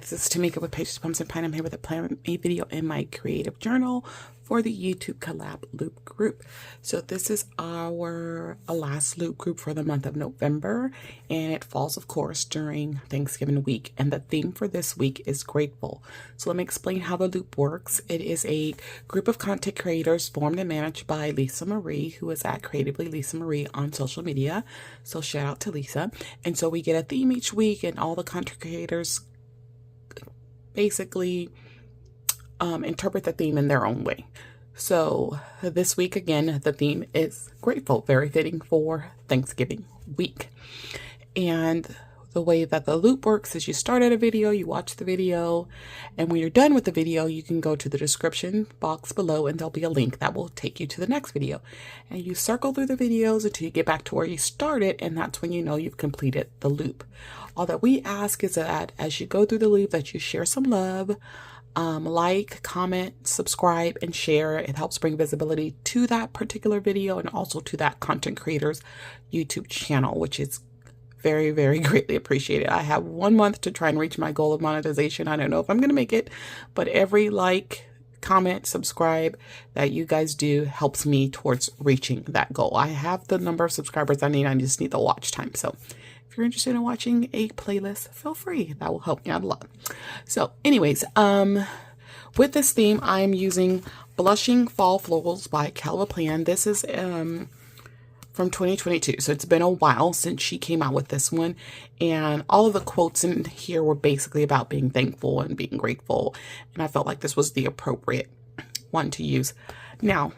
This is Tamika with Pages, Pumps, and Pine. I'm here with a video in my creative journal for the YouTube collab loop group. So this is our last loop group for the month of November, and it falls, of course, during Thanksgiving week. And the theme for this week is grateful. So let me explain how the loop works. It is a group of content creators formed and managed by Lisa Marie, who is at Creatively Lisa Marie on social media. So shout out to Lisa. And so we get a theme each week, and all the content creators basically interpret the theme in their own way. So this week, again, the theme is grateful, very fitting for Thanksgiving week. And the way that the loop works is you start at a video, you watch the video, and when you're done with the video, you can go to the description box below and there'll be a link that will take you to the next video. And you circle through the videos until you get back to where you started, and that's when you know you've completed the loop. All that we ask is that as you go through the loop that you share some love, like, comment, subscribe, and share. It helps bring visibility to that particular video and also to that content creator's YouTube channel, which is very, very greatly appreciated. I have 1 month to try and reach my goal of monetization. I don't know if I'm going to make it, but every like, comment, subscribe that you guys do helps me towards reaching that goal. I have the number of subscribers I need. I just need the watch time. So if you're interested in watching a playlist, feel free. That will help me out a lot. So anyways, with this theme, I'm using Blushing Fall Florals by Calva Plan. This is from 2022. So it's been a while since she came out with this one. And all of the quotes in here were basically about being thankful and being grateful. And I felt like this was the appropriate one to use. Now,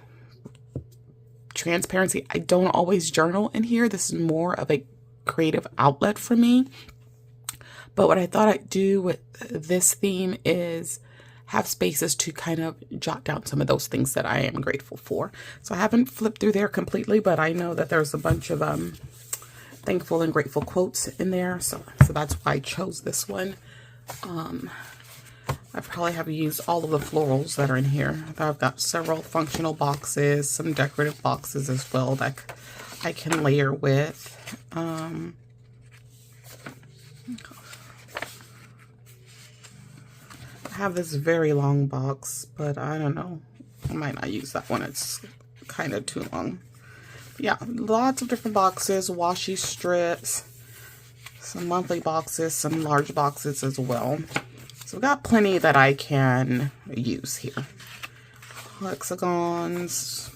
transparency, I don't always journal in here. This is more of a creative outlet for me. But what I thought I'd do with this theme is have spaces to kind of jot down some of those things that I am grateful for. So I haven't flipped through there completely, but I know that there's a bunch of thankful and grateful quotes in there. So that's why I chose this one. I probably have used all of the florals that are in here. I've got several functional boxes, some decorative boxes as well that I can layer with. I have this very long box, but I don't know. I might not use that one. It's kind of too long. But yeah, lots of different boxes, washi strips, some monthly boxes, some large boxes as well. So we've got plenty that I can use here. Hexagons,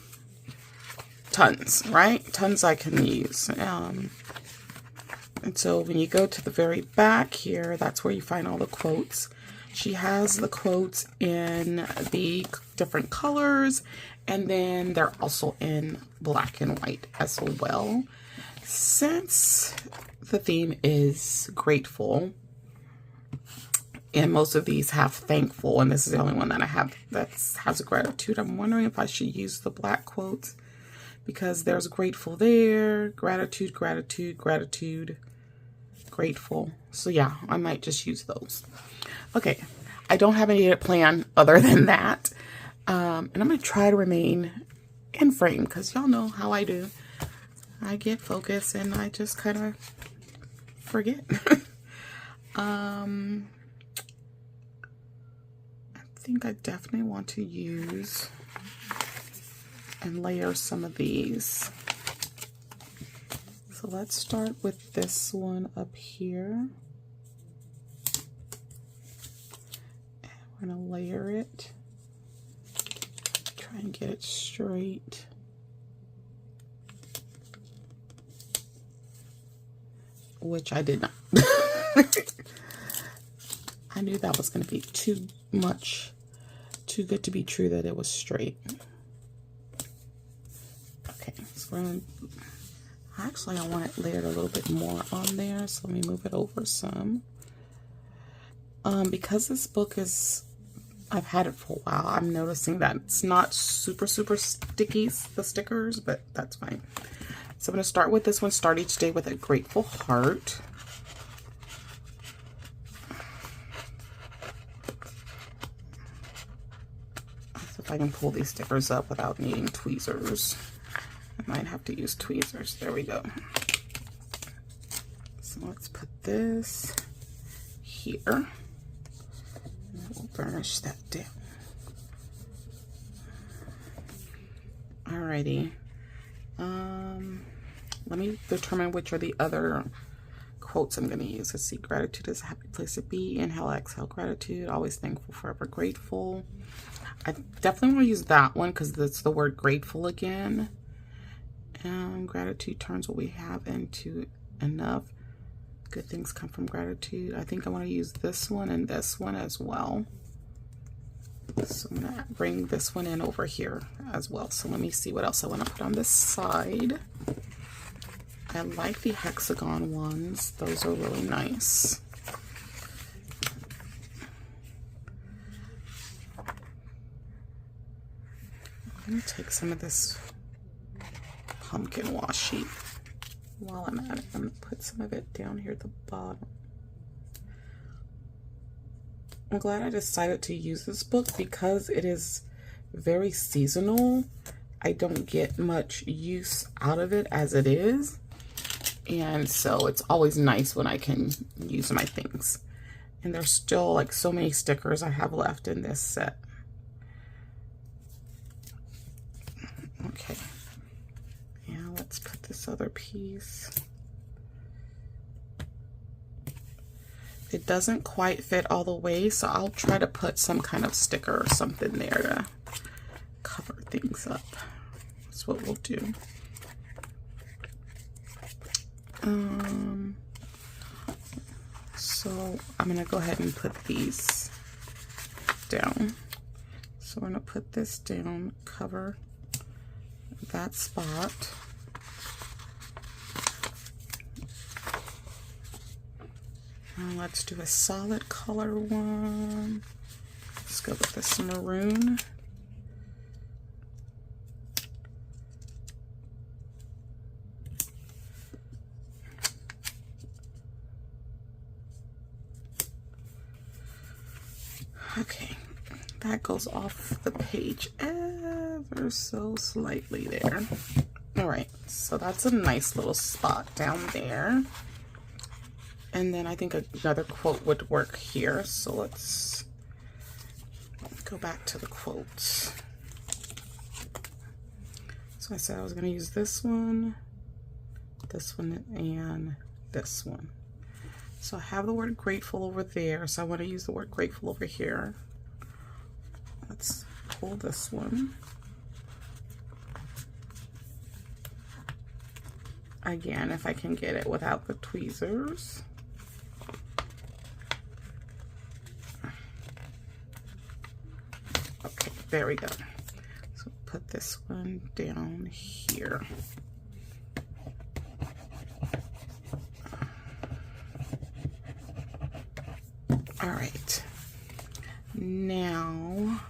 tons, right? Tons I can use. And so when you go to the very back here, that's where you find all the quotes. She has the quotes in the different colors, and then they're also in black and white as well. Since the theme is grateful, and most of these have thankful, and this is the only one that I have that has a gratitude, I'm wondering if I should use the black quotes, because there's grateful there, gratitude, gratitude, gratitude, grateful. So yeah, I might just use those. Okay, I don't have any plan other than that. And I'm going to try to remain in frame because y'all know how I do. I get focused and I just kind of forget. I think I definitely want to use and layer some of these. So let's start with this one up here. We're going to layer it, try and get it straight. Which I did not. I knew that was going to be too much, too good to be true that it was straight. Okay, so we're going to, actually I want it layered a little bit more on there, so let me move it over some. Because this book is, I've had it for a while, I'm noticing that it's not super sticky, the stickers, but that's fine. So I'm going to start with this one. Start each day with a grateful heart. So if I can pull these stickers up without needing tweezers. I might have to use tweezers. There we go. So let's put this here. burnish that down. Alrighty. Let me determine which are the other quotes I'm going to use. Let's see. Gratitude is a happy place to be. Inhale, exhale, gratitude. Always thankful, forever grateful. I definitely want to use that one because that's the word grateful again. And gratitude turns what we have into enough. Good things come from gratitude. I think I want to use this one and this one as well. So I'm going to bring this one in over here as well. So let me see what else I want to put on this side. I like the hexagon ones. Those are really nice. I'm going to take some of this pumpkin washi while I'm at it. I'm going to put some of it down here at the bottom. I'm glad I decided to use this book because it is very seasonal. I don't get much use out of it as it is. And so it's always nice when I can use my things. And there's still like so many stickers I have left in this set. Okay. Yeah, let's put this other piece. It doesn't quite fit all the way, so I'll try to put some kind of sticker or something there to cover things up. That's what we'll do. So I'm gonna go ahead and put these down. So we're gonna put this down, cover that spot. Now let's do a solid color one. Let's go with this maroon. Okay, that goes off the page ever so slightly there. All right, so that's a nice little spot down there. And then I think another quote would work here. So let's go back to the quotes. So I said I was going to use this one, and this one. So I have the word grateful over there, so I want to use the word grateful over here. Let's pull this one. Again, if I can get it without the tweezers. Okay, there we go. So put this one down here. All right, now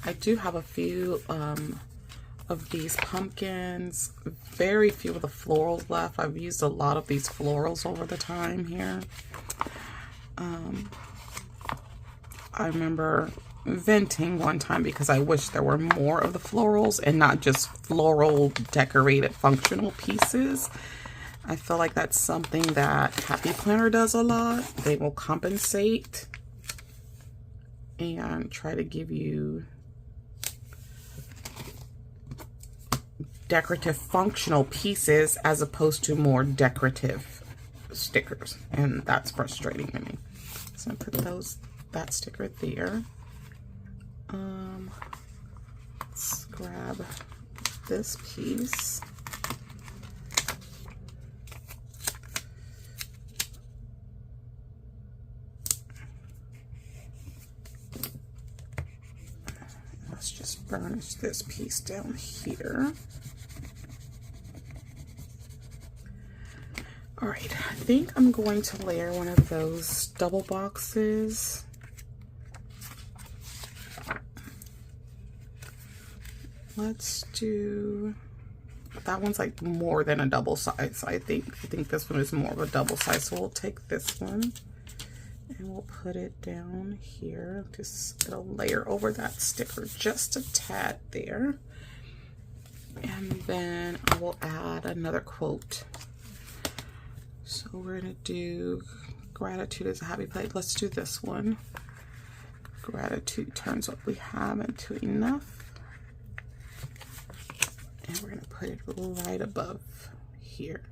I do have a few of these pumpkins, very few of the florals left. I've used a lot of these florals over the time here. I remember venting one time because I wish there were more of the florals and not just floral decorated functional pieces. I feel like that's something that Happy Planner does a lot. They will compensate and try to give you decorative functional pieces as opposed to more decorative stickers. And that's frustrating to me. So I put that sticker there. Let's grab this piece. Let's just burnish this piece down here. All right, I think I'm going to layer one of those double boxes. Let's do, that one's like more than a double size. I think this one is more of a double size. So we'll take this one and we'll put it down here. Just it'll layer over that sticker just a tad there. And then I will add another quote. So we're gonna do Gratitude is a happy plate. Let's do this one. Gratitude turns what we have into enough. And we're going to put it right above here.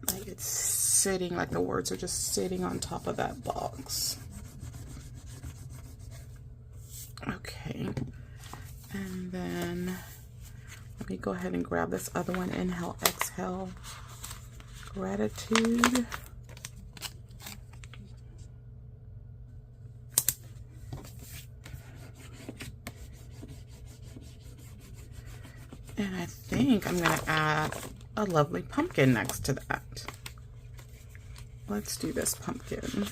Like it's sitting, like the words are just sitting on top of that box. Okay. And then let me go ahead and grab this other one. Inhale, exhale. Gratitude. And I think I'm going to add a lovely pumpkin next to that. Let's do this pumpkin.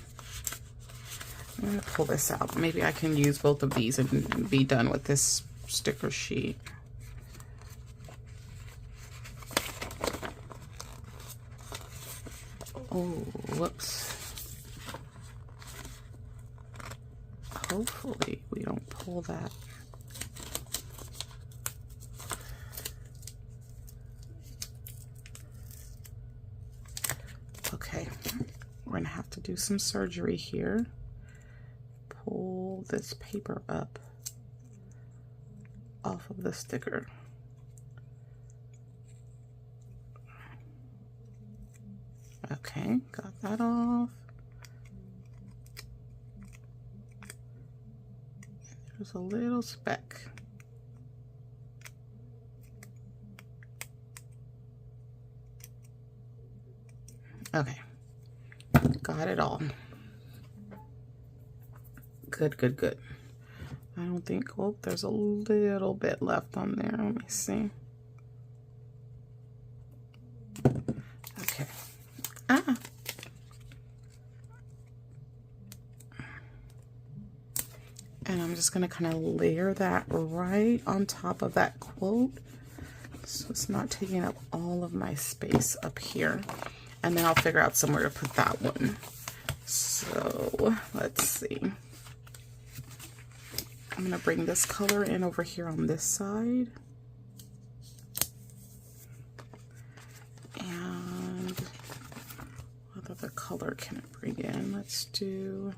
I'm going to pull this out. Maybe I can use both of these and be done with this sticker sheet. Oh, whoops. Hopefully we don't pull that. Okay, we're gonna have to do some surgery here. Pull this paper up off of the sticker. Okay, got that off. There's a little speck. Okay, got it all. Good, good, good. I don't think, oh, there's a little bit left on there. Let me see. Okay. Ah. And I'm just gonna kind of layer that right on top of that quote, so it's not taking up all of my space up here. And then I'll figure out somewhere to put that one. So let's see. I'm gonna bring this color in over here on this side. And what other color can I bring in? Let's do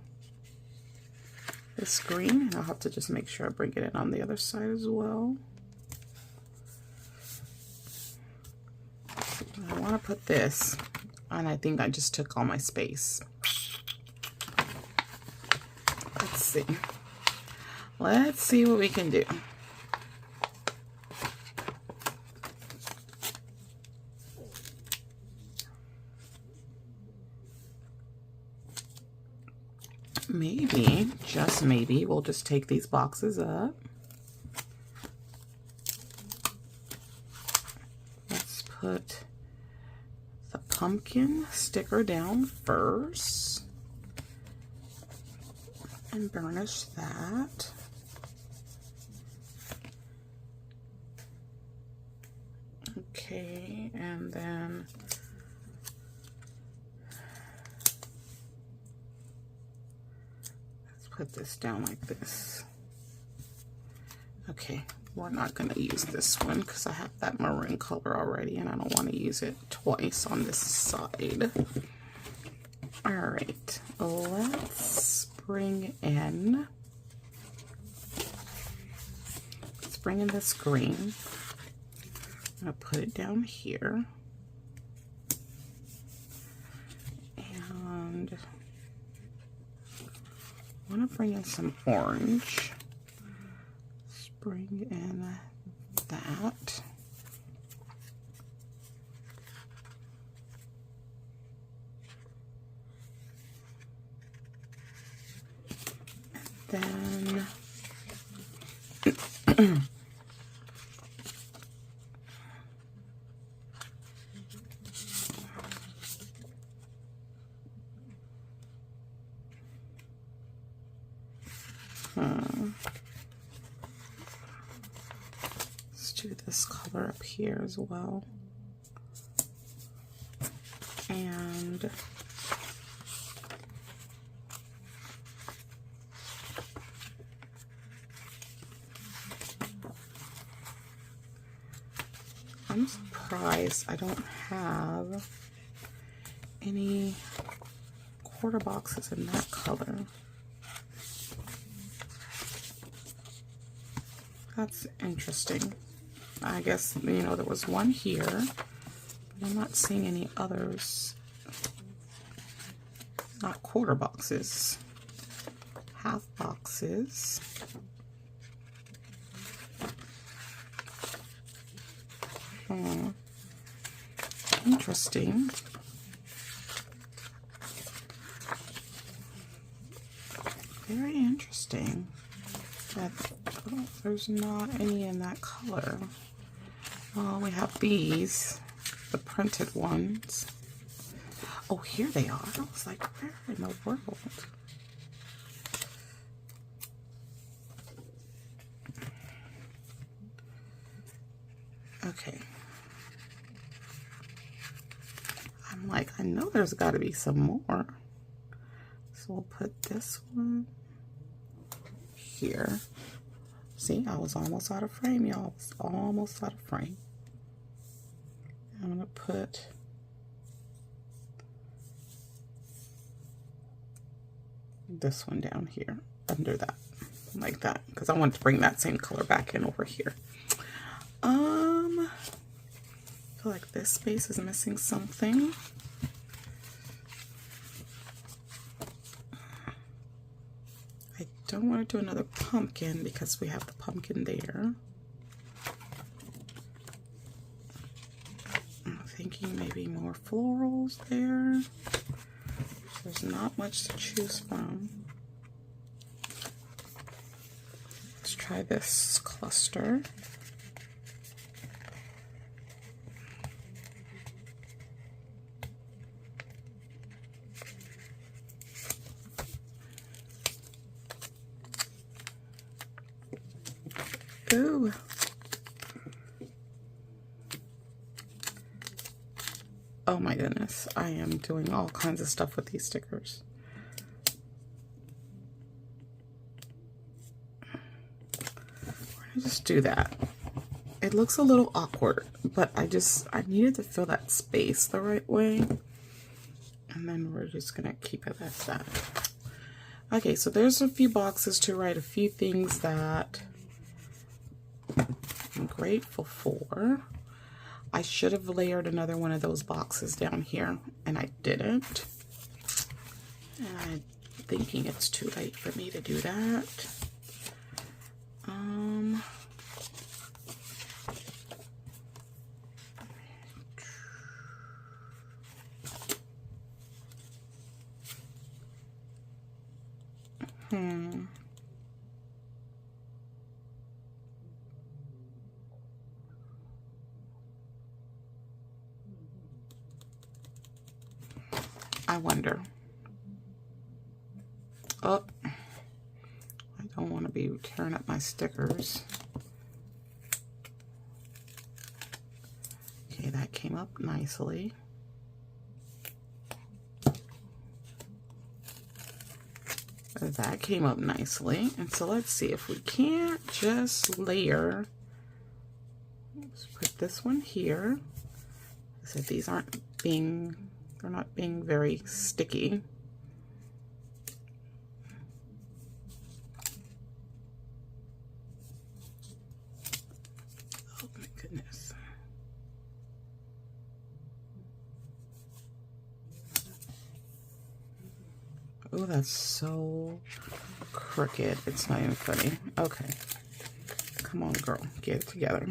this green, and I'll have to just make sure I bring it in on the other side as well. I want to put this, and I think I just took all my space. Let's see. Let's see what we can do. Maybe, just maybe, we'll just take these boxes up. Let's put the pumpkin sticker down first and burnish that. Okay, and then let's put this down like this. Okay, we're not going to use this one because I have that maroon color already and I don't want to use it twice on this side. All right, let's bring in this green. I'm going to put it down here. And I want to bring in some orange. Let's bring in that. And then let's do this color up here as well. And I'm surprised I don't have any quarter boxes in that color. That's interesting. I guess, you know, there was one here, but I'm not seeing any others. Not quarter boxes, half boxes. Interesting. Very interesting. That there's not any in that color. We have these, the printed ones. Oh, here they are. I was like, where in the world? Okay. I'm like, I know there's got to be some more. So we'll put this one here. See, I was almost out of frame, y'all. I was almost out of frame. I'm going to put this one down here under that, like that, because I want to bring that same color back in over here. I feel like this space is missing something. I don't want to do another pumpkin because we have the pumpkin there. I'm thinking maybe more florals there. There's not much to choose from. Let's try this cluster. Ooh. Oh my goodness, I am doing all kinds of stuff with these stickers. We're gonna just do that. It looks a little awkward, but I needed to fill that space the right way. And then we're just gonna keep it as that. Okay, so there's a few boxes to write a few things that I'm grateful for. I should have layered another one of those boxes down here, and I didn't. And I'm thinking it's too late for me to do that. I wonder. Oh, I don't want to be tearing up my stickers. Okay, that came up nicely. That came up nicely. And so let's see if we can't just layer. Let's put this one here. So these aren't being, they're not being very sticky. Oh my goodness. Oh, that's so crooked. It's not even funny. Okay. Come on, girl. Get it together.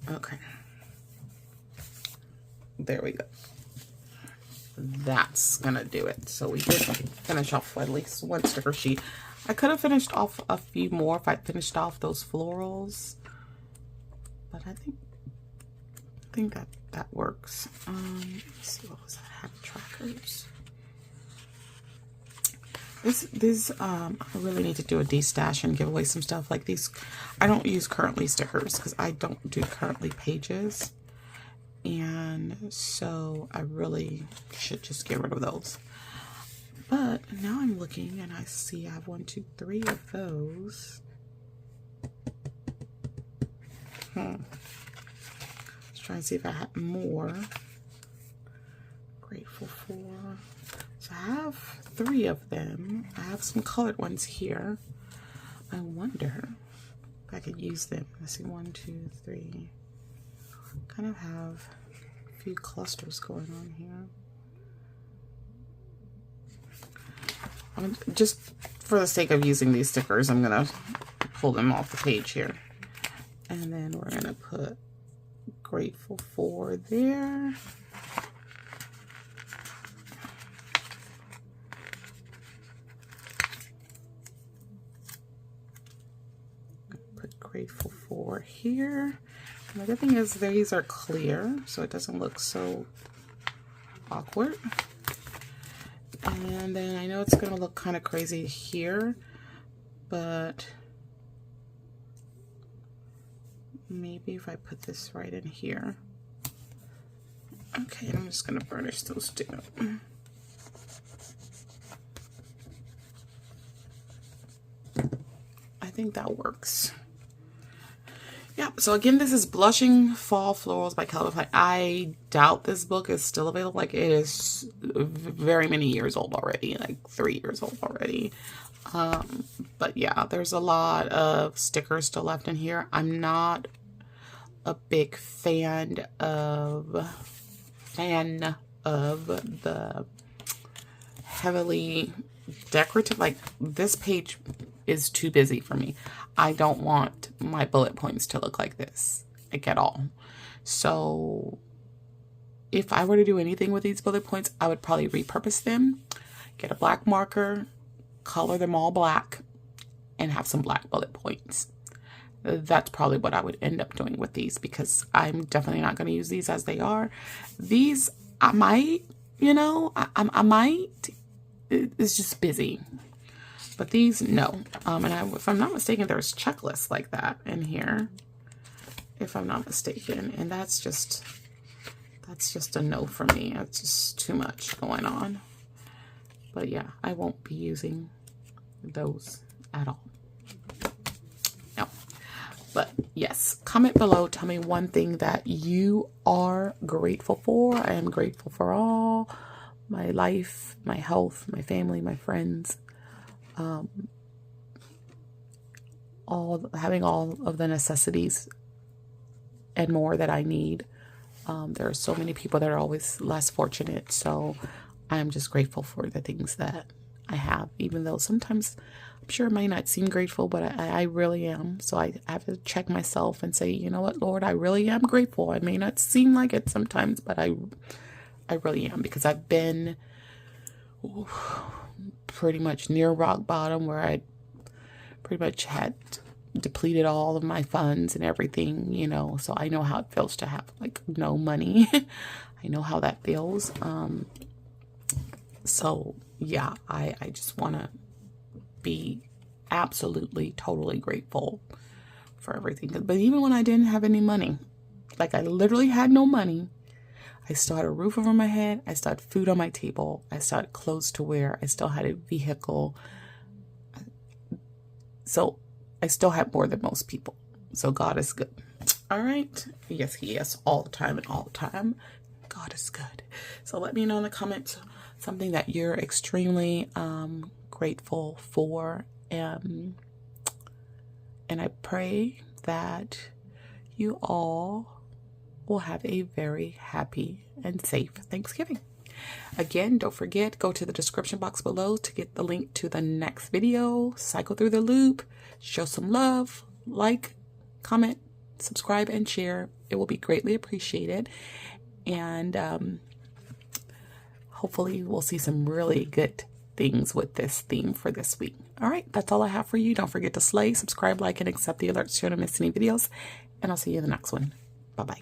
Okay. There we go. That's gonna do it. So we did finish off at least one sticker sheet. I could have finished off a few more if I finished off those florals, but I think that works. Let's see, what was that? Habit trackers. I really need to do a destash and give away some stuff like these. I don't use currently stickers because I don't do currently pages, and so I really should just get rid of those. But now I'm looking and I see I have 1, 2, 3 of those. Let's try and see if I have more. Grateful for. So I have 3 of them. I have some colored ones here. I wonder if I could use them. Let's see, 1, 2, 3. Kind of have a few clusters going on here. Just for the sake of using these stickers, I'm gonna pull them off the page here. And then we're gonna put grateful for there. Put grateful for here. And the good thing is these are clear, so it doesn't look so awkward. And then I know it's gonna look kind of crazy here, but maybe if I put this right in here. Okay, I'm just gonna burnish those two. I think that works. Yeah, so again, this is Blushing Fall Florals by Calvin. I doubt this book is still available. Like, it is very many years old already, like 3 years old already. But yeah, there's a lot of stickers still left in here. I'm not a big fan of the heavily decorative. Like, this page is too busy for me. I don't want my bullet points to look like this, like, at all. So if I were to do anything with these bullet points, I would probably repurpose them, get a black marker, color them all black, and have some black bullet points. That's probably what I would end up doing with these, because I'm definitely not going to use these as they are. These, I might, you know, I might. It's just busy. But these, no. And if I'm not mistaken, there's checklists like that in here, if I'm not mistaken. And that's just a no for me. It's just too much going on. But yeah, I won't be using those at all. No. But yes, comment below. Tell me one thing that you are grateful for. I am grateful for all. My life, my health, my family, my friends. Having all of the necessities and more that I need. There are so many people that are always less fortunate, so I am just grateful for the things that I have, even though sometimes I'm sure it might not seem grateful, but I really am. So I have to check myself and say, you know what, Lord, I really am grateful. I may not seem like it sometimes, but I really am, because I've been pretty much near rock bottom, where I pretty much had depleted all of my funds and everything, you know, so I know how it feels to have like no money. I know how that feels. So yeah, I just want to be absolutely, totally grateful for everything. But even when I didn't have any money, like I literally had no money, I still had a roof over my head. I still had food on my table. I still had clothes to wear. I still had a vehicle. So I still had more than most people. So God is good. All right. Yes, He is, all the time and all the time. God is good. So let me know in the comments something that you're extremely grateful for. And I pray that you all will have a very happy and safe Thanksgiving. Again, don't forget, go to the description box below to get the link to the next video. Cycle through the loop, show some love, like, comment, subscribe, and share. It will be greatly appreciated. And hopefully we'll see some really good things with this theme for this week. All right, that's all I have for you. Don't forget to slay, subscribe, like, and accept the alerts so you don't miss any videos. And I'll see you in the next one. Bye-bye.